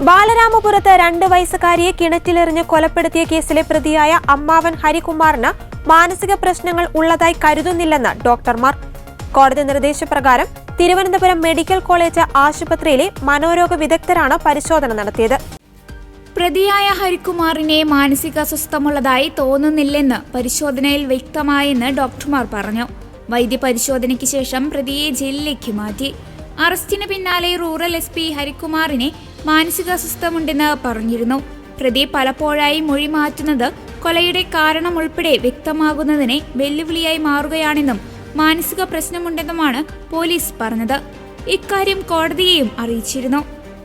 ബാലരാമപുരത്ത് 2 വയസ്സുകാരിയെ കിണറ്റിലെറിഞ്ഞ് കൊലപ്പെടുത്തിയ കേസിലെ പ്രതിയായ അമ്മാവൻ ഹരികുമാറിന് മാനസിക പ്രശ്നങ്ങൾ ഉള്ളതായി കരുതുന്നില്ലെന്ന് ഡോക്ടർമാർ. കോടതി നിർദ്ദേശപ്രകാരം തിരുവനന്തപുരം മെഡിക്കൽ കോളേജ് ആശുപത്രിയിലെ മനോരോഗ വിദഗ്ധരാണ് പരിശോധന നടത്തിയത്. പ്രതിയായ ഹരികുമാറിനെ മാനസികാസ്വസ്ഥമുള്ളതായി തോന്നുന്നില്ലെന്ന് പരിശോധനയിൽ വ്യക്തമായെന്ന് ഡോക്ടർമാർ പറഞ്ഞു. വൈദ്യപരിശോധനയ്ക്ക് ശേഷം പ്രതിയെ ജയിലിലേക്ക് മാറ്റി. അറസ്റ്റിന് പിന്നാലെ റൂറൽ SP ഹരികുമാറിനെ മാനസികാസ്വസ്ഥമുണ്ടെന്ന് പറഞ്ഞിരുന്നു. പ്രതി പലപ്പോഴായി മൊഴി മാറ്റുന്നത് കൊലയുടെ കാരണം ഉൾപ്പെടെ വ്യക്തമാകുന്നതിനെ വെല്ലുവിളിയായി മാറുകയാണെന്നും മാനസിക പ്രശ്നമുണ്ടെന്നുമാണ് പോലീസ് പറഞ്ഞത്. ഇക്കാര്യം കോടതിയെയും അറിയിച്ചിരുന്നു.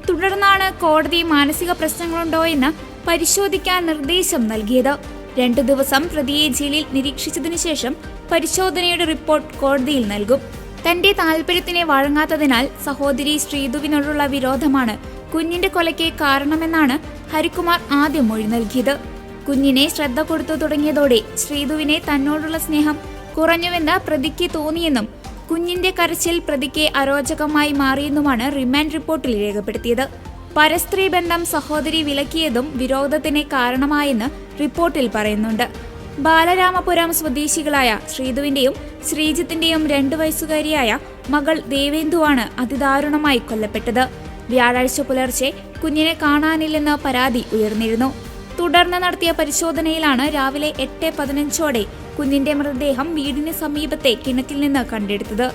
തുടർന്നാണ് കോടതി മാനസിക പ്രശ്നങ്ങളുണ്ടോ എന്ന് പരിശോധിക്കാൻ നിർദ്ദേശം നൽകിയത്. 2 ദിവസം പ്രതിയെ ജയിലിൽ നിരീക്ഷിച്ചതിനു ശേഷം പരിശോധനയുടെ റിപ്പോർട്ട് കോടതിയിൽ നൽകും. തന്റെ താൽപര്യത്തിന് വഴങ്ങാത്തതിനാൽ സഹോദരി ശ്രീധുവിനോടുള്ള വിരോധമാണ് കുഞ്ഞിന്റെ കൊലയ്ക്ക് കാരണമെന്നാണ് ഹരികുമാർ ആദ്യം മൊഴി നൽകിയത്. കുഞ്ഞിനെ ശ്രദ്ധ കൊടുത്തു തുടങ്ങിയതോടെ ശ്രീധുവിനെ തന്നോടുള്ള സ്നേഹം കുറഞ്ഞുവെന്ന് പ്രതിക്ക് തോന്നിയെന്നും കുഞ്ഞിന്റെ കരച്ചിൽ പ്രതിക്ക് അരോചകമായി മാറിയെന്നുമാണ് റിമാൻഡ് റിപ്പോർട്ടിൽ രേഖപ്പെടുത്തിയത്. പരസ്ത്രീ ബന്ധം സഹോദരി വിലക്കിയതും വിരോധത്തിന് കാരണമായെന്ന് റിപ്പോർട്ടിൽ പറയുന്നുണ്ട്. ബാലരാമപുരം സ്വദേശികളായ ശ്രീധുവിന്റെയും ശ്രീജിത്തിന്റെയും 2 വയസ്സുകാരിയായ മകൾ ദേവേന്ദുവാണ് അതിദാരുണമായി കൊല്ലപ്പെട്ടത്. വ്യാഴാഴ്ച പുലർച്ചെ കുഞ്ഞിനെ കാണാനില്ലെന്ന് പരാതി ഉയർന്നിരുന്നു. തുടർന്ന് നടത്തിയ പരിശോധനയിലാണ് രാവിലെ 8:15 കുഞ്ഞിന്റെ മൃതദേഹം വീടിന് സമീപത്തെ കിണറ്റിൽ നിന്ന് കണ്ടെടുത്തത്.